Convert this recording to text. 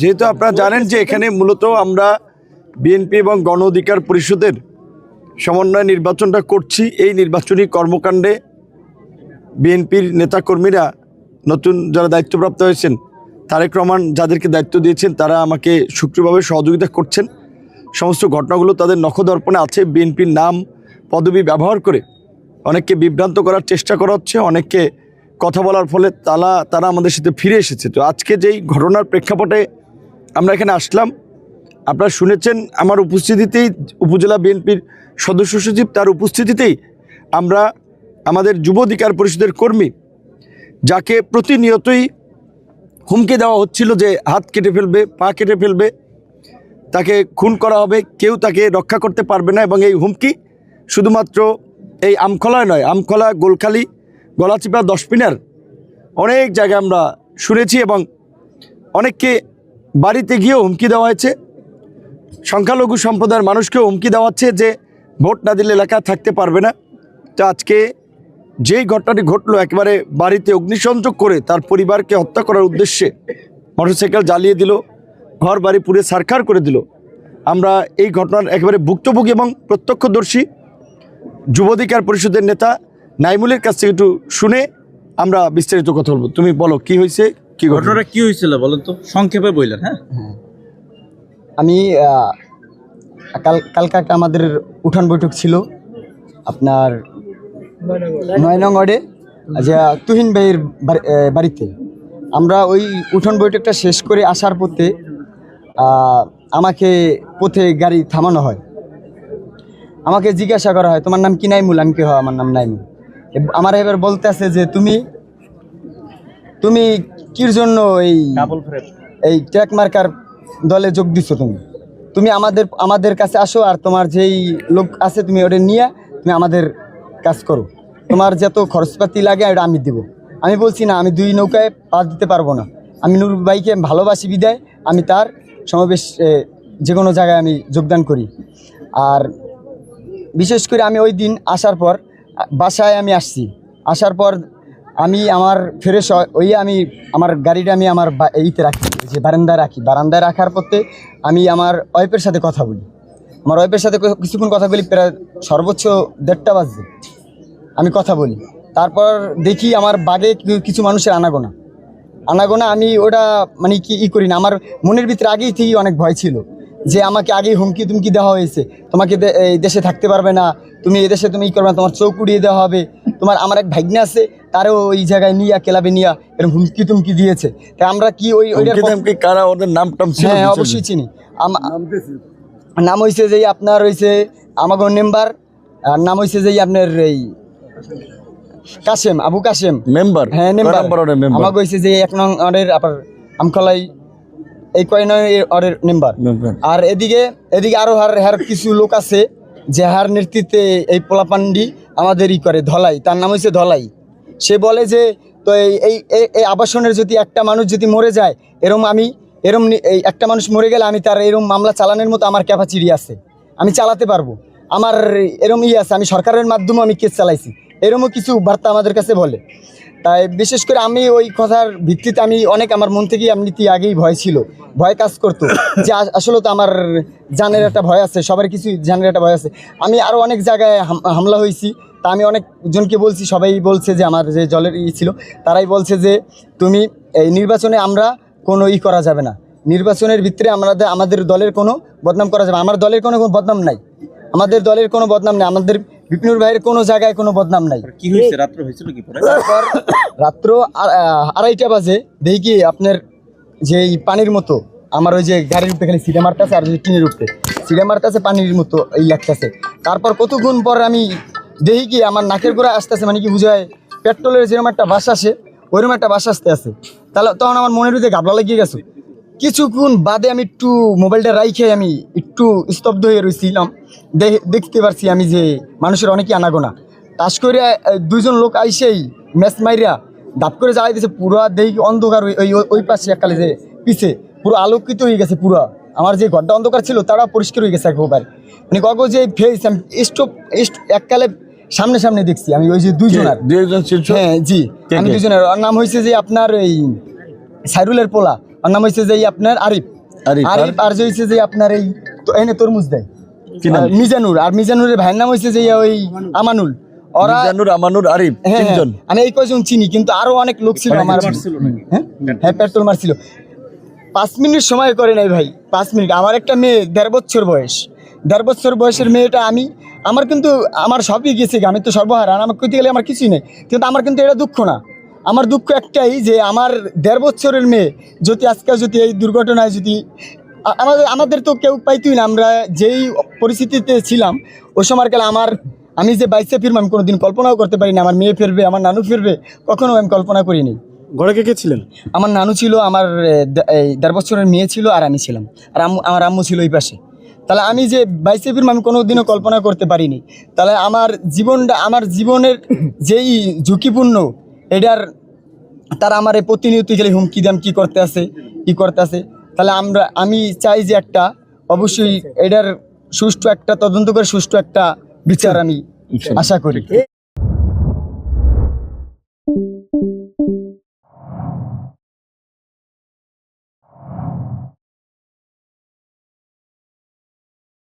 যেহেতু আপনারা জানেন যে এখানে মূলত আমরা বিএনপি এবং গণ অধিকার পরিষদের সমন্বয় নির্বাচনটা করছি। এই নির্বাচনী কর্মকাণ্ডে বিএনপির নেতাকর্মীরা নতুন যারা দায়িত্বপ্রাপ্ত হয়েছেন, তারেক রহমান যাদেরকে দায়িত্ব দিয়েছেন, তারা আমাকে সক্রিয়ভাবে সহযোগিতা করছেন। সমস্ত ঘটনাগুলো তাদের নখদর্পণে আছে। বিএনপির নাম পদবি ব্যবহার করে অনেককে বিভ্রান্ত করার চেষ্টা করা হচ্ছে, অনেককে কথা বলার ফলে তারা আমাদের সাথে ফিরে এসেছে। তো আজকে যেই ঘটনার প্রেক্ষাপটে আমরা এখানে আসলাম, আপনারা শুনেছেন আমার উপস্থিতিতেই, উপজেলা বিএনপির সদস্য সচিব তার উপস্থিতিতেই আমরা আমাদের যুব অধিকার পরিষদের কর্মী, যাকে প্রতিনিয়তই হুমকি দেওয়া হচ্ছিল যে হাত কেটে ফেলবে, পা কেটে ফেলবে, তাকে খুন করা হবে, কেউ তাকে রক্ষা করতে পারবে না। এবং এই হুমকি শুধুমাত্র এই আমখলায় নয়, আমখলা, গোলখালি, গলাচিপা, দশপিনার অনেক জায়গায় আমরা শুনেছি এবং অনেককে বাড়িতে গিয়েও হুমকি দেওয়া হয়েছে। সংখ্যালঘু সম্প্রদায়ের মানুষকেও হুমকি দেওয়া হচ্ছে যে ভোট না দিলে এলাকা থাকতে পারবে না। তো আজকে যেই ঘটনাটি ঘটলো, একেবারে বাড়িতে অগ্নিসংযোগ করে তার পরিবারকে হত্যা করার উদ্দেশ্যে মোটরসাইকেল জ্বালিয়ে দিল, ঘর বাড়ি পুড়ে ছারখার করে দিল। আমরা এই ঘটনার একেবারে ভুক্তভোগী এবং প্রত্যক্ষদর্শী যুব অধিকার পরিষদের নেতা নাইমুলের কাছ থেকে একটু শুনে আমরা বিস্তারিত কথা বলবো। তুমি বলো কি হয়েছে, কি ঘটনাটা কি হয়েছিল বলেন তো, সংক্ষেপে বললেন। হ্যাঁ, আমি কালকে একটা আমাদের উঠান বৈঠক ছিল আপনার 9 নং ওয়ার্ডে, যে তুহিন ভাইয়ের বাড়িতে। আমরা ওই উঠান বৈঠকটা শেষ করে আসার পথে আমাকে পথে গাড়ি থামানো হয়। আমাকে জিজ্ঞাসা করা হয়, তোমার নাম কি? নাইমুল। আমি কি হয়, আমার নাম নাইমুল। আমার এবার বলতে আছে যে তুমি কির জন্য এই ট্র্যাক মার্কার দলে যোগ দিছো, তুমি আমাদের কাছে আসো, আর তোমার যেই লোক আছে তুমি ওটা নিয়ে তুমি আমাদের কাজ করো, তোমার যত খরচপাতি লাগে ওটা আমি দিব। আমি বলছি না, আমি 2 নৌকায় পা দিতে পারবো না। আমি নূর ভাইকে ভালোবাসি বিদায় আমি তার সমাবেশ যে কোনো জায়গায় আমি যোগদান করি। আর বিশেষ করে আমি ওই দিন আসার পর বাসায় আমি আসছি, আসার পর আমি আমার ফ্রেশ ওই আমি আমার গাড়িটা আমি আমার এইতে রাখি, যে বারান্দায় রাখি। বারান্দায় রাখার পথে আমি আমার ওয়াইফের সাথে কথা বলি। আমার ওয়াইফের সাথে কিছুক্ষণ কথা বলি, প্রায় সর্বোচ্চ 1:30 বাজে আমি কথা বলি। তারপর দেখি আমার বাগে কিছু মানুষের আনাগোনা। আমি ওটা মানে কি করি না, আমার মনের ভিতরে আগেই থেকেই অনেক ভয় ছিল যে আমাকে আগেই হুমকি তুমকি দেওয়া হয়েছে, তোমাকে এই দেশে থাকতে পারবে না, তুমি এই দেশে তুমি ই করবে না, তোমার চোখ উড়িয়ে দেওয়া হবে। আমার এক ভাগ্নে আছে, তারও ওই জায়গায় নিয়ে ক্লাবে নিয়ে এরকম হুমকি তুমকি দিয়েছে। তাই আমরা কি কারা, ওদের নাম টাম? হ্যাঁ, অবশ্যই চিনি। নাম হয়েছে যে আপনার হয়েছে আমাকে মেম্বার, আর নাম হয়েছে যে আপনার এই কাশেম, আবু কাশেম মেম্বার। হ্যাঁ, মেম্বার আমাকে হয়েছে যে 1 নং ওয়ার্ডের আপনার আমখলাই এই কয় নং ওয়ার্ডের মেম্বার। আর এদিকে আরো হার কিছু লোক আছে যে হার নেতৃত্বে এই পোলাপান্ডি আমাদের করে ধলাই, তার নাম হয়েছে ধলাই। সে বলে যে তো এই আবাসনের যদি একটা মানুষ যদি মরে যায়, এরম এই একটা মানুষ মরে গেলে আমি তার এরম মামলা চালানোর মতো আমার ক্যাপাসিটি আছে, আমি চালাতে পারবো, আমার এরম আছে, আমি সরকারের মাধ্যমে আমি কেস চালাইছি, এরমও কিছু বার্তা আমাদের কাছে বলে। তাই বিশেষ করে আমি ওই কথার ভিত্তিতে আমি অনেক আমার মন থেকেই এমনিতে আগেই ভয় কাজ করতো যে আসলে তো আমার জানের একটা ভয় আছে, সবার কিছু জানের একটা ভয় আছে। আমি আরও অনেক জায়গায় হামলা হয়েছি, তা আমি অনেকজনকে বলছি, সবাই বলছে যে আমার যে দলের ছিল তারাই বলছে যে তুমি এই নির্বাচনে আমরা কোনো করা যাবে না, নির্বাচনের ভিতরে আমাদের দলের কোনো বদনাম করা যাবে। আমার দলের কোনো বদনাম নাই, আমাদের দলের কোনো বদনাম নেই, আমাদের বিপিনুর ভাইয়ের কোনো জায়গায় কোনো বদনাম নাই। কি হয়েছে, রাত্র হয়েছিল কি? তারপর রাত্র 2:30 বাজে দেখি কি আপনার যে পানির মতো আমার ওই যে গাড়ির উপরে খালি সিডে মারতেছে, আর যে টিনের উপরে সিডে মারতেছে, পানির মতো এই লাগতেছে। তারপর কতক্ষণ পর আমি দেখি কি আমার নাকের গোড়া আসতেছে, মানে কি বুঝায় পেট্রোলের যেরকম একটা বাস আসে ওইরকম একটা বাস আসতে আছে। তাহলে তখন আমার মনের ভিতরে ঘাবলা লাগিয়ে গেছে। কিছুক্ষণ বাদে আমি একটু মোবাইলটা রাইখে আমি একটু স্তব্ধ হয়ে রয়েছিলাম। দেখতে পারছি আমি যে মানুষের অনেকই আনাগোনা। তাস করে 2 জন লোক আইসেই ম্যাচ মাইরা দাপ করে জ্বালাই দিয়েছে। পুরো দেখি অন্ধকার, ওই পাশে এককালে যে পিছে পুরো আলোকিত হয়ে গেছে। পুরো আমার যে ঘরটা অন্ধকার ছিল তারা পরিষ্কার হয়ে গেছে একবার, মানে কাগজ যে ফেস আমি এককালে সামনে দেখছি আমি ওই যে 2 জন। হ্যাঁ জি, আমি 2 জনের নাম হয়েছে যে আপনার এই সাইরুলের পোলা, ওর নাম হচ্ছে যে আপনার আরিফ আরিফ আর যে হচ্ছে যে আপনার এই তো এনে তরমুজ দেয় মিজানুর, আর মিজানুরের ভাইয়ের নাম হচ্ছে যে ওই আমানুল। ওরা আমানুর আরিফ হ্যাঁ, তিনজন। আমি এই কয়জন চিনি, কিন্তু আরো অনেক লোক ছিল আমার। ছিল নাকি? হ্যাঁ পেট্রোল মারছিল। 5 মিনিট সময় করে নাই ভাই, 5 মিনিট। আমার একটা মেয়ে 1.5 বছর বয়স, 1.5 বছর বয়সের মেয়েটা আমার কিন্তু আমার সবই গেছে, আমি তো সর্বহারা, আমার কইতে গেলে আমার কিছুই নেই, কিন্তু আমার কিন্তু এটা দুঃখ না। আমার দুঃখ একটাই যে আমার 1.5 বছরের মেয়ে যদি আজকে যদি এই দুর্ঘটনায় যদি আমাদের তো কেউ পাইতই না। আমরা যেই পরিস্থিতিতে ছিলাম ওই সময়কালে আমি যে বাইসে ফিরবো আমি কোনোদিন কল্পনাও করতে পারি না। আমার মেয়ে ফিরবে, আমার নানু ফিরবে, কখনো আমি কল্পনা করিনি। ঘরে কে কে ছিলেন? আমার নানু ছিল, আমার 1.5 বছরের মেয়ে ছিল, আর আমি ছিলাম, আর আমার আম্মু ছিল ওই পাশে। তাহলে আমি যে বাইসে ফিরবো আমি কোনোদিনও কল্পনা করতে পারিনি। তাহলে আমার জীবনের যেই ঝুঁকিপূর্ণ এটার তারা আমার এই প্রতিনিয়ত গেলে হুমকি দাম কি করতে আছে। তাহলে আমি চাই যে একটা অবশ্যই এটার সুষ্ঠু একটা তদন্ত করে সুষ্ঠু একটা বিচার আমি আশা করি।